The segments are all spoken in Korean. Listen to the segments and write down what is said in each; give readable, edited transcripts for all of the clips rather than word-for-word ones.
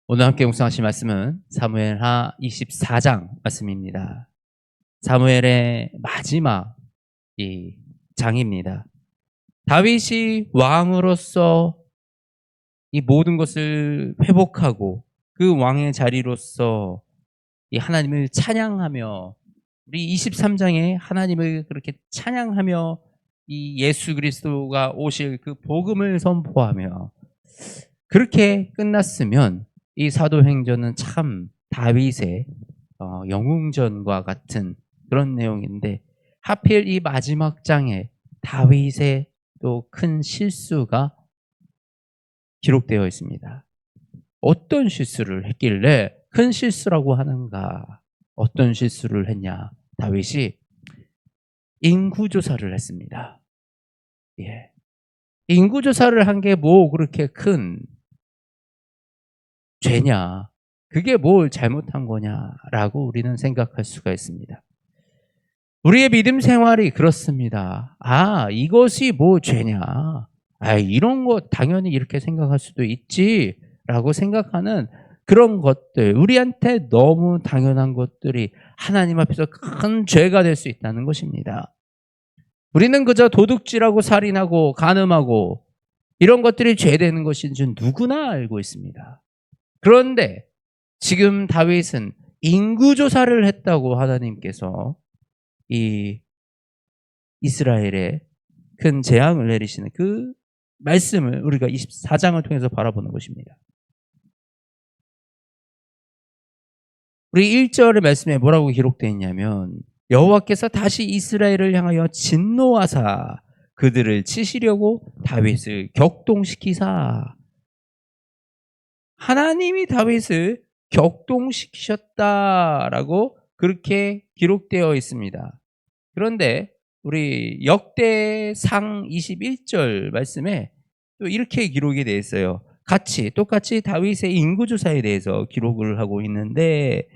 오늘 함께 묵상하실 말씀은 사무엘하 24장 말씀입니다. 사무엘의 마지막 이 장입니다. 다윗이 왕으로서 이 모든 것을 회복하고 그 왕의 자리로서 이 하나님을 찬양하며, 우리 23장에 하나님을 그렇게 찬양하며 이 예수 그리스도가 오실 그 복음을 선포하며 그렇게 끝났으면 이 사도행전은 참 다윗의 영웅전과 같은 그런 내용인데, 하필 이 마지막 장에 다윗의 또 큰 실수가 기록되어 있습니다. 어떤 실수를 했길래 큰 실수라고 하는가? 어떤 실수를 했냐? 다윗이 인구조사를 했습니다. 예. 인구조사를 한 게 뭐 그렇게 큰 죄냐? 그게 뭘 잘못한 거냐라고 우리는 생각할 수가 있습니다. 우리의 믿음 생활이 그렇습니다. 이것이 뭐 죄냐? 이런 거 당연히 이렇게 생각할 수도 있지라고 생각하는 그런 것들, 우리한테 너무 당연한 것들이 하나님 앞에서 큰 죄가 될 수 있다는 것입니다. 우리는 그저 도둑질하고 살인하고 간음하고 이런 것들이 죄되는 것인 줄 누구나 알고 있습니다. 그런데 지금 다윗은 인구조사를 했다고 하나님께서 이 이스라엘에 큰 재앙을 내리시는 그 말씀을 우리가 24장을 통해서 바라보는 것입니다. 우리 1절의 말씀에 뭐라고 기록되어 있냐면, 여호와께서 다시 이스라엘을 향하여 진노하사 그들을 치시려고 다윗을 격동시키사. 하나님이 다윗을 격동시키셨다라고 그렇게 기록되어 있습니다. 그런데 우리 역대상 21절 말씀에 또 이렇게 기록이 되어 있어요. 똑같이 다윗의 인구조사에 대해서 기록을 하고 있는데,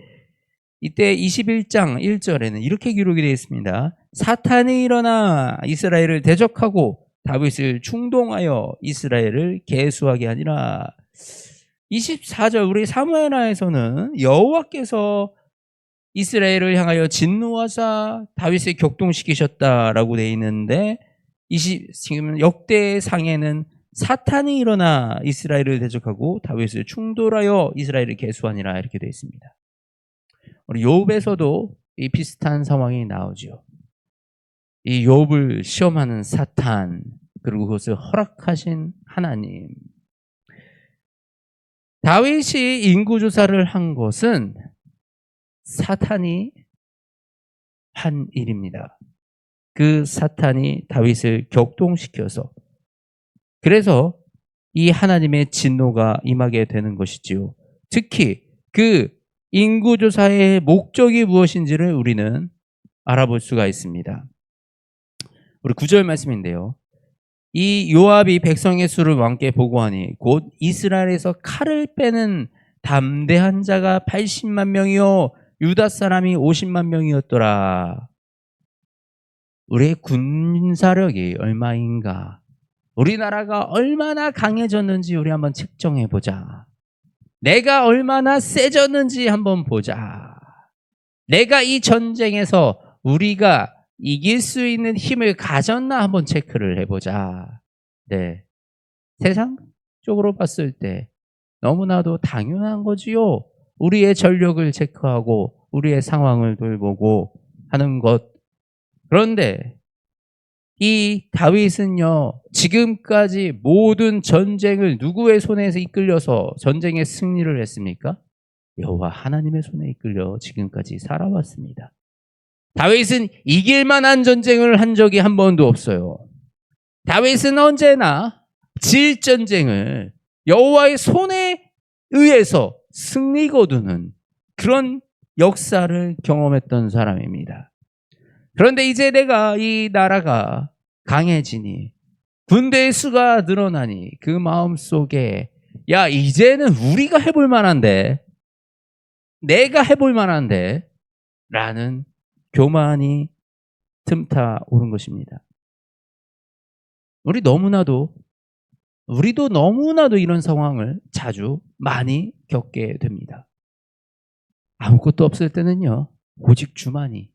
이때 21장 1절에는 이렇게 기록이 되어 있습니다. 사탄이 일어나 이스라엘을 대적하고 다윗을 충동하여 이스라엘을 계수하게 하니라. 24절 우리 사무엘하에서는 여호와께서 이스라엘을 향하여 진노하사 다윗을 격동시키셨다라고 되어 있는데, 지금 역대상에는 사탄이 일어나 이스라엘을 대적하고 다윗을 충돌하여 이스라엘을 계수하니라 이렇게 되어 있습니다. 우리 욥에서도 이 비슷한 상황이 나오죠. 이 욥을 시험하는 사탄, 그리고 그것을 허락하신 하나님. 다윗이 인구조사를 한 것은 사탄이 한 일입니다. 그 사탄이 다윗을 격동시켜서, 그래서 이 하나님의 진노가 임하게 되는 것이지요. 특히 그 인구조사의 목적이 무엇인지를 우리는 알아볼 수가 있습니다. 우리 9절 말씀인데요. 이 요압이 백성의 수를 왕께 보고하니 곧 이스라엘에서 칼을 빼는 담대한 자가 80만 명이요 유다 사람이 50만 명이었더라. 우리의 군사력이 얼마인가? 우리나라가 얼마나 강해졌는지 우리 한번 측정해 보자. 내가 얼마나 세졌는지 한번 보자. 내가 이 전쟁에서 우리가 이길 수 있는 힘을 가졌나 한번 체크를 해보자. 네. 세상적으로 봤을 때 너무나도 당연한 거지요. 우리의 전력을 체크하고 우리의 상황을 돌보고 하는 것. 그런데 이 다윗은요, 지금까지 모든 전쟁을 누구의 손에서 이끌려서 전쟁의 승리를 했습니까? 여호와 하나님의 손에 이끌려 지금까지 살아왔습니다. 다윗은 이길 만한 전쟁을 한 적이 한 번도 없어요. 다윗은 언제나 질 전쟁을 여호와의 손에 의해서 승리 거두는 그런 역사를 경험했던 사람입니다. 그런데 이제 내가 이 나라가 강해지니 군대의 수가 늘어나니 그 마음속에 이제는 우리가 해볼 만한데, 내가 해볼 만한데 라는 교만이 틈타 오른 것입니다. 우리 너무나도 우리도 너무나도 이런 상황을 자주 많이 겪게 됩니다. 아무것도 없을 때는요, 오직 주만이,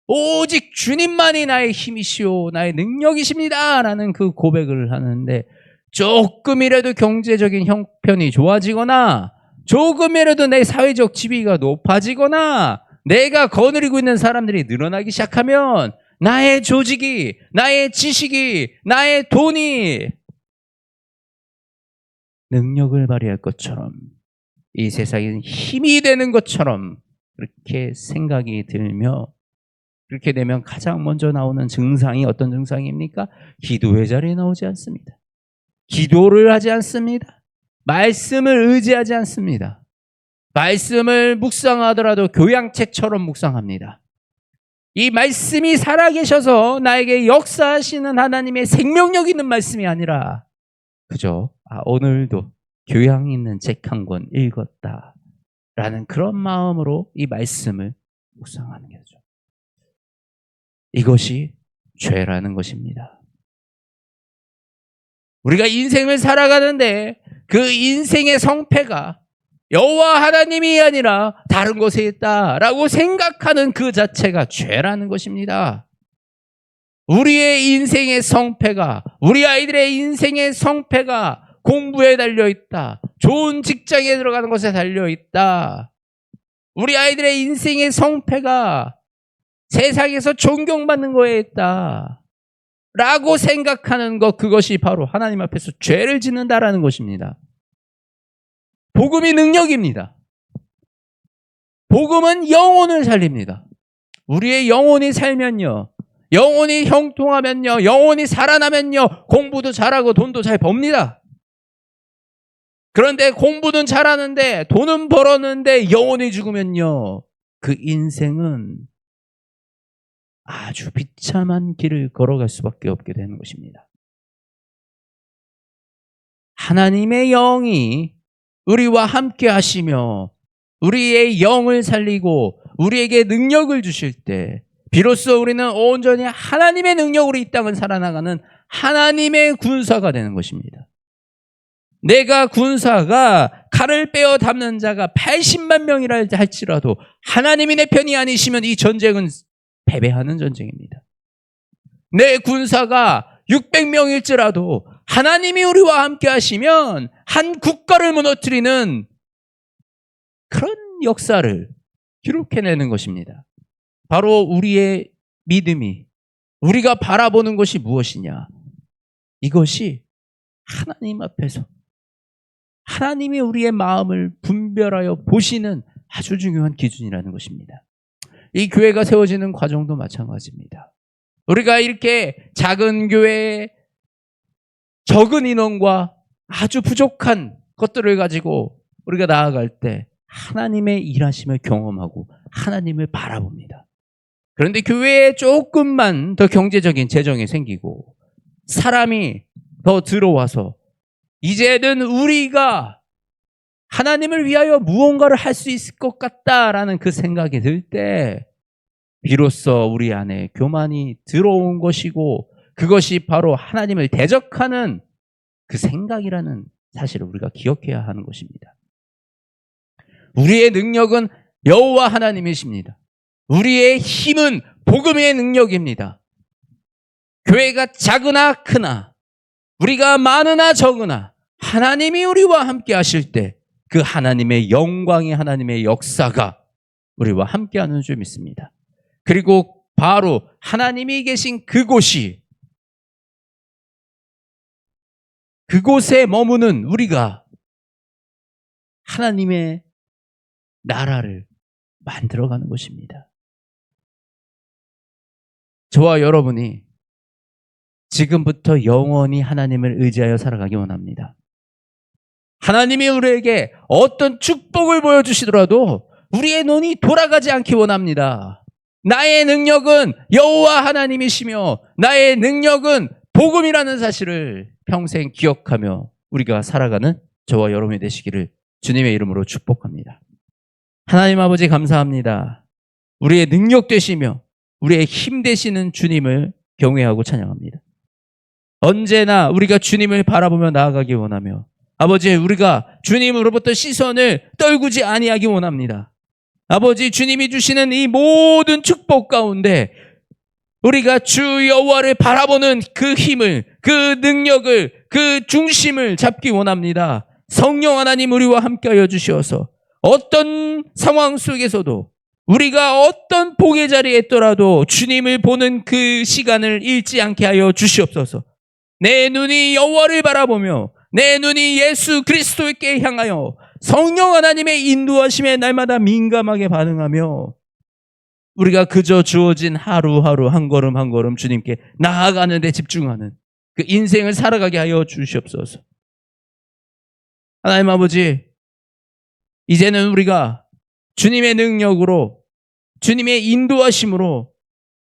오직 주님만이 나의 힘이시오, 나의 능력이십니다 라는 그 고백을 하는데, 조금이라도 경제적인 형편이 좋아지거나 조금이라도 내 사회적 지위가 높아지거나 내가 거느리고 있는 사람들이 늘어나기 시작하면 나의 조직이, 나의 지식이, 나의 돈이 능력을 발휘할 것처럼, 이 세상에 힘이 되는 것처럼 그렇게 생각이 들며, 그렇게 되면 가장 먼저 나오는 증상이 어떤 증상입니까? 기도의 자리에 나오지 않습니다. 기도를 하지 않습니다. 말씀을 의지하지 않습니다. 말씀을 묵상하더라도 교양책처럼 묵상합니다. 이 말씀이 살아계셔서 나에게 역사하시는 하나님의 생명력 있는 말씀이 아니라 그저 오늘도 교양 있는 책 한 권 읽었다 라는 그런 마음으로 이 말씀을 묵상하는 거죠. 이것이 죄라는 것입니다. 우리가 인생을 살아가는데 그 인생의 성패가 여호와 하나님이 아니라 다른 곳에 있다라고 생각하는 그 자체가 죄라는 것입니다. 우리의 인생의 성패가, 우리 아이들의 인생의 성패가 공부에 달려있다, 좋은 직장에 들어가는 것에 달려있다, 우리 아이들의 인생의 성패가 세상에서 존경받는 거에 있다 라고 생각하는 것, 그것이 바로 하나님 앞에서 죄를 짓는다라는 것입니다. 복음이 능력입니다. 복음은 영혼을 살립니다. 우리의 영혼이 살면요, 영혼이 형통하면요, 영혼이 살아나면요, 공부도 잘하고 돈도 잘 법니다. 그런데 공부는 잘하는데 돈은 벌었는데 영혼이 죽으면요, 그 인생은 아주 비참한 길을 걸어갈 수밖에 없게 되는 것입니다. 하나님의 영이 우리와 함께 하시며 우리의 영을 살리고 우리에게 능력을 주실 때 비로소 우리는 온전히 하나님의 능력으로 이 땅을 살아나가는 하나님의 군사가 되는 것입니다. 내가 군사가 칼을 빼어 담는 자가 80만 명이라 할지라도 하나님이 내 편이 아니시면 이 전쟁은 패배하는 전쟁입니다. 내 군사가 600명일지라도 하나님이 우리와 함께 하시면 한 국가를 무너뜨리는 그런 역사를 기록해내는 것입니다. 바로 우리의 믿음이, 우리가 바라보는 것이 무엇이냐, 이것이 하나님 앞에서 하나님이 우리의 마음을 분별하여 보시는 아주 중요한 기준이라는 것입니다. 이 교회가 세워지는 과정도 마찬가지입니다. 우리가 이렇게 작은 교회에 적은 인원과 아주 부족한 것들을 가지고 우리가 나아갈 때 하나님의 일하심을 경험하고 하나님을 바라봅니다. 그런데 교회에 조금만 더 경제적인 재정이 생기고 사람이 더 들어와서 이제는 우리가 하나님을 위하여 무언가를 할 수 있을 것 같다라는 그 생각이 들 때 비로소 우리 안에 교만이 들어온 것이고, 그것이 바로 하나님을 대적하는 그 생각이라는 사실을 우리가 기억해야 하는 것입니다. 우리의 능력은 여호와 하나님이십니다. 우리의 힘은 복음의 능력입니다. 교회가 작으나 크나, 우리가 많으나 적으나 하나님이 우리와 함께 하실 때 그 하나님의 영광의 하나님의 역사가 우리와 함께하는 줄 믿습니다. 그리고 바로 하나님이 계신 그곳에 머무는 우리가 하나님의 나라를 만들어가는 것입니다. 저와 여러분이 지금부터 영원히 하나님을 의지하여 살아가기 원합니다. 하나님이 우리에게 어떤 축복을 보여주시더라도 우리의 눈이 돌아가지 않기 원합니다. 나의 능력은 여호와 하나님이시며 나의 능력은 복음이라는 사실을 평생 기억하며 우리가 살아가는 저와 여러분이 되시기를 주님의 이름으로 축복합니다. 하나님 아버지 감사합니다. 우리의 능력 되시며 우리의 힘 되시는 주님을 경외하고 찬양합니다. 언제나 우리가 주님을 바라보며 나아가기 원하며 아버지 우리가 주님으로부터 시선을 떨구지 아니하기 원합니다. 아버지 주님이 주시는 이 모든 축복 가운데 우리가 주 여호와를 바라보는 그 힘을, 그 능력을, 그 중심을 잡기 원합니다. 성령 하나님 우리와 함께하여 주시어서 어떤 상황 속에서도 우리가 어떤 복의 자리에 있더라도 주님을 보는 그 시간을 잃지 않게 하여 주시옵소서. 내 눈이 여호와를 바라보며 내 눈이 예수 그리스도께 향하여 성령 하나님의 인도하심에 날마다 민감하게 반응하며 우리가 그저 주어진 하루하루 한 걸음 한 걸음 주님께 나아가는 데 집중하는 그 인생을 살아가게 하여 주시옵소서. 하나님 아버지, 이제는 우리가 주님의 능력으로 주님의 인도하심으로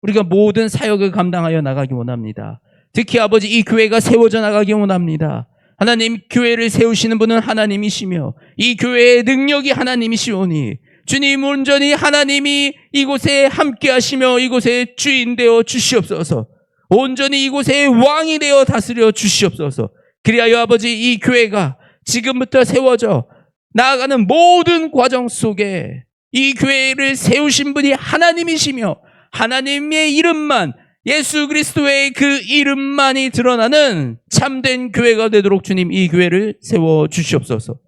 우리가 모든 사역을 감당하여 나가기 원합니다. 특히 아버지 이 교회가 세워져 나가기 원합니다. 하나님 교회를 세우시는 분은 하나님이시며 이 교회의 능력이 하나님이시오니 주님 온전히 하나님이 이곳에 함께 하시며 이곳에 주인 되어 주시옵소서. 온전히 이곳에 왕이 되어 다스려 주시옵소서. 그리하여 아버지 이 교회가 지금부터 세워져 나아가는 모든 과정 속에 이 교회를 세우신 분이 하나님이시며 하나님의 이름만 예수 그리스도의 그 이름만이 드러나는 참된 교회가 되도록 주님 이 교회를 세워 주시옵소서.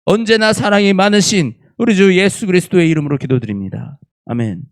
언제나 사랑이 많으신 우리 주 예수 그리스도의 이름으로 기도드립니다. 아멘.